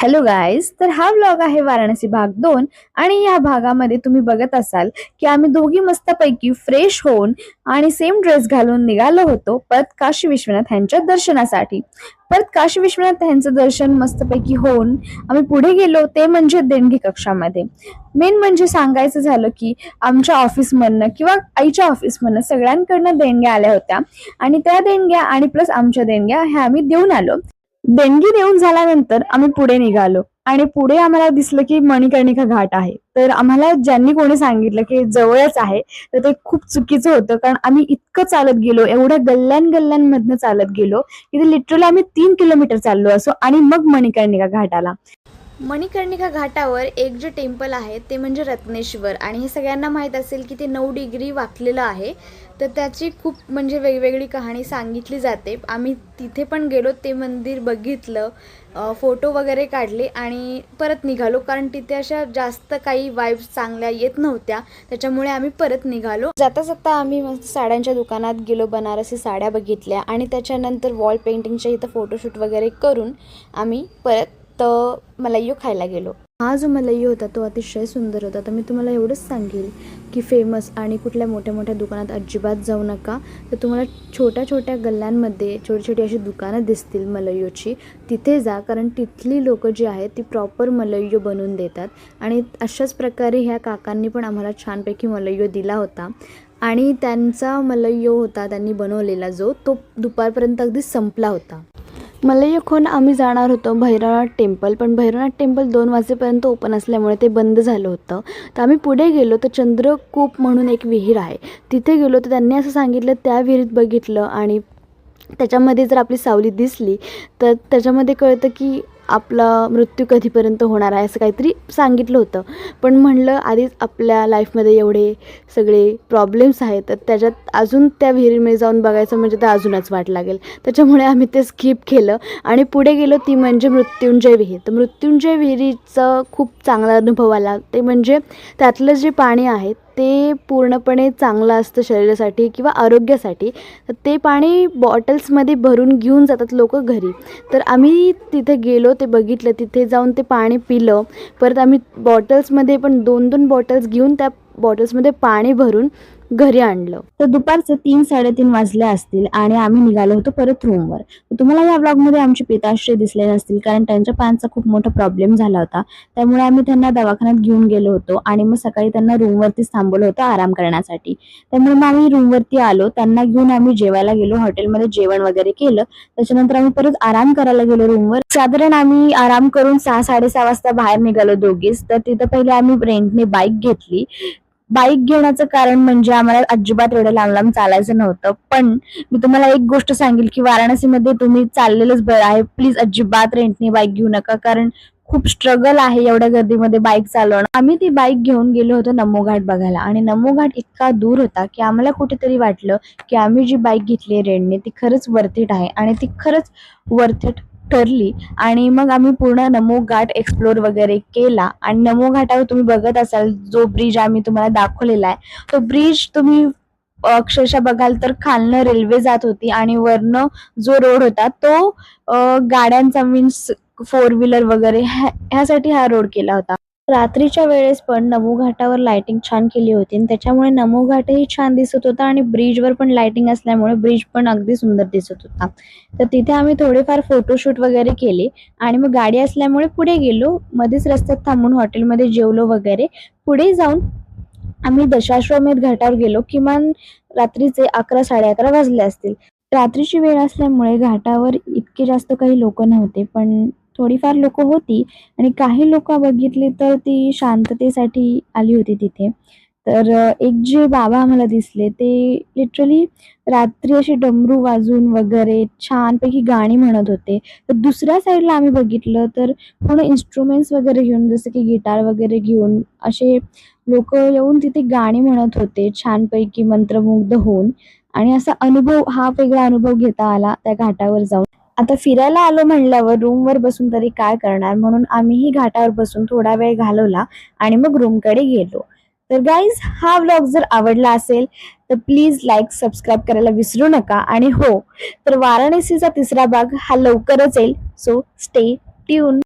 Hello guys, तर हा vlog आहे वाराणसी भाग 2. आणि या भागामध्ये तुम्ही बघत असाल की आम्ही दोघी मस्तपैकी फ्रेश होऊन आणि सेम ड्रेस घालून निघालो होतो परत काशी विश्वनाथ यांच्या दर्शनासाठी. परत काशी विश्वनाथ यांचं दर्शन मस्तपैकी होऊन आम्ही पुढे गेलो, ते म्हणजे देणगी कक्षामध्ये. मेन म्हणजे सांगायचं झालं की आमच्या ऑफिसमधनं किंवा आईच्या ऑफिसमधनं सगळ्यांकडनं देणग्या आल्या होत्या आणि त्या देणग्या आणि प्लस आमच्या देणग्या ह्या आम्ही देऊन आलो. देणगी देऊन झाल्यानंतर आम्ही पुढे निघालो आणि पुढे आम्हाला दिसलं की मणिकर्णिका घाट आहे. तर आम्हाला ज्यांनी कोणी सांगितलं की जवळच आहे, तर ते खूप चुकीचं होतं. कारण आम्ही इतकं चालत गेलो, एवढ्या गल्ल्यांमधनं चालत गेलो की ते लिटरली आम्ही 3 किलोमीटर चाललो असो आणि मग मणिकर्णिका घाट आला. मणिकर्णिका घाटावर एक जे टेम्पल आहे ते म्हणजे रत्नेश्वर, आणि हे सगळ्यांना माहीत असेल की ते 9 डिग्री वाकलेलं आहे. तर त्याची खूप म्हणजे वेगवेगळी कहाणी सांगितली जाते. आम्ही तिथे पण गेलो, ते मंदिर बघितलं, फोटो वगैरे काढले आणि परत निघालो. कारण तिथे अशा जास्त काही वाईब्स चांगल्या येत नव्हत्या, त्याच्यामुळे आम्ही परत निघालो. जाता जाता आम्ही मस्त साड्यांच्या दुकानात गेलो, बनारसी साड्या बघितल्या आणि त्याच्यानंतर वॉल पेंटिंगच्या इथं फोटोशूट वगैरे करून आम्ही परत मलईयो खायला गेलो. हा जो मलईयो होता तो अतिशय सुंदर होता. तर मी तुम्हाला एवढंच सांगेल की फेमस आणि कुठल्या मोठ्या मोठ्या दुकानात अजिबात जाऊ नका. तर तुम्हाला छोट्या छोट्या गल्ल्यांमध्ये छोटी छोटी अशी दुकानं दिसतील मलईयोची, तिथे जा. कारण तिथली लोकं जी आहेत ती प्रॉपर मलईयो बनवून देतात. आणि अशाच प्रकारे ह्या काकांनी पण आम्हाला छानपैकी मलईयो दिला होता. आणि त्यांचा मलईयो होता त्यांनी बनवलेला, जो तो दुपारपर्यंत अगदी संपला होता. मलईयो खाऊन आम्ही जाणार होतो भैरवनाथ टेम्पल, पण भैरवनाथ टेम्पल 2 वाजेपर्यंत ओपन असल्यामुळे ते बंद झालं होतं. तर आम्ही पुढे गेलो तर चंद्रकूप म्हणून एक विहीर आहे, तिथे गेलो. तर त्यांनी असं सांगितलं, त्या विहिरीत बघितलं आणि त्याच्यामध्ये जर आपली सावली दिसली तर त्याच्यामध्ये कळतं की आपला मृत्यू कधीपर्यंत होणार आहे, असं काहीतरी सांगितलं होतं. पण म्हणलं आधीच आपल्या लाईफमध्ये एवढे सगळे प्रॉब्लेम्स आहेत, तर त्याच्यात अजून त्या विहिरीमध्ये जाऊन बघायचं म्हणजे तर अजूनच वाट लागेल. त्याच्यामुळे आम्ही ते स्किप केलं आणि पुढे गेलो, ती म्हणजे मृत्युंजय विहीर. तर मृत्युंजय विहिरीचं खूप चांगला अनुभव आला. ते म्हणजे त्यातलं जे पाणी आहे ते पूर्णपणे चांगलं असतं शरीरासाठी किंवा आरोग्यासाठी. तर ते पाणी बॉटल्समध्ये भरून घेऊन जातात लोकं घरी. तर आम्ही तिथे गेलो, ते बघितलं, तिथे जाऊन ते पाणी पिलं. परत आम्ही बॉटल्समध्ये पण 2-2 बॉटल्स घेऊन त्या बॉटल्समध्ये पाणी भरून घरी आणलं. तर दुपारचं 3-3:30 वाजले असतील आणि आम्ही निघालो होतो परत रूमवर. तुम्हाला या ब्लॉगमध्ये आमचे पिताश्री दिसले नसतील, कारण त्यांच्या पायांचा खूप मोठा प्रॉब्लेम झाला होता. त्यामुळे आम्ही त्यांना दवाखान्यात घेऊन गेलो होतो आणि मग सकाळी त्यांना रूमवरतीच थांबवलं होतं आराम करण्यासाठी. त्यामुळे मग आम्ही रूमवरती आलो, त्यांना घेऊन आम्ही जेवायला गेलो. हॉटेलमध्ये जेवण वगैरे केलं. त्याच्यानंतर आम्ही परत आराम करायला गेलो रूमवर. साधारण आम्ही आराम करून 6-6:30 वाजता बाहेर निघालो दोघीच. तर तिथं पहिले आम्ही रेंटने बाईक घेतली. बाईक घेण्याचं कारण म्हणजे आम्हाला अजिबात एवढं लांब लांब चालायचं नव्हतं. पण मी तुम्हाला एक गोष्ट सांगेल की वाराणसीमध्ये तुम्ही चाललेलंच बरं आहे. प्लीज अजिबात रेंटने बाईक घेऊ नका, कारण खूप स्ट्रगल आहे एवढ्या गर्दीमध्ये बाईक चालवणं. आम्ही ती बाईक घेऊन गेलो होतो नमो घाट बघायला, आणि नमो घाट इतका दूर होता की आम्हाला कुठेतरी वाटलं की आम्ही जी बाईक घेतली रेंटने ती खरंच वर्थ इट आहे, आणि ती खरंच वर्थ इट ठरली. आणि मग आम्ही पूर्ण नमो घाट एक्सप्लोर वगैरे केला. आणि नमो घाटावर तुम्ही बघत असाल जो ब्रिज आम्ही तुम्हाला दाखवलेला आहे, तो ब्रिज तुम्ही अक्षरशः बघाल तर खालनं रेल्वे जात होती आणि वरनं जो रोड होता तो गाड्यांचा, मीन्स 4 व्हीलर वगैरे ह्यासाठी हा रोड केला होता. रात्रीच्या वेळेस पण नमो घाटावर लाइटिंग छान केली होती आणि त्याच्यामुळे नमो घाटही छान दिसत होता आणि ब्रिजवर पण लाइटिंग असल्यामुळे ब्रिज पण अगदी सुंदर दिसत होता. तर तिथे आम्ही थोडेफार फोटोशूट वगैरे केले आणि मग गाडी असल्यामुळे पुढे गेलो. मध्येच रस्त्यात थांबून हॉटेलमध्ये जेवलो वगैरे. पुढे जाऊन आम्ही दशाश्वमेध घाटावर गेलो. किमान रात्रीचे 11-11:30 वाजले असतील. रात्रीची वेळ असल्यामुळे घाटावर इतके जास्त काही लोक नव्हते, पण थोडीफार लोक होती. आणि काही लोक बघितली तर ती शांततेसाठी आली होती तिथे. तर एक जे बाबा आम्हाला दिसले ते लिटरली रात्री अशी डमरू वाजवून वगैरे छानपैकी गाणी म्हणत होते. तर दुसऱ्या साईडला आम्ही बघितलं तर पूर्ण इन्स्ट्रुमेंट्स वगैरे घेऊन, जसं की गिटार वगैरे घेऊन असे लोक येऊन तिथे गाणी म्हणत होते छानपैकी मंत्रमुग्ध होऊन. आणि असा अनुभव, हा वेगळा अनुभव घेता आला त्या घाटावर जाऊन. आता फिरायला आलो म्हणल्यावर रूमवर बसून तरी काय करणार, म्हणून आम्हीही घाटावर बसून थोडा वेळ घालवला आणि मग रूमकडे गेलो. तर गाईज, हा व्लॉग जर आवडला असेल तर प्लीज लाईक सबस्क्राईब करायला विसरू नका. आणि हो, तर वाराणसीचा 3रा भाग हा लवकरच येईल, सो स्टे ट्यून.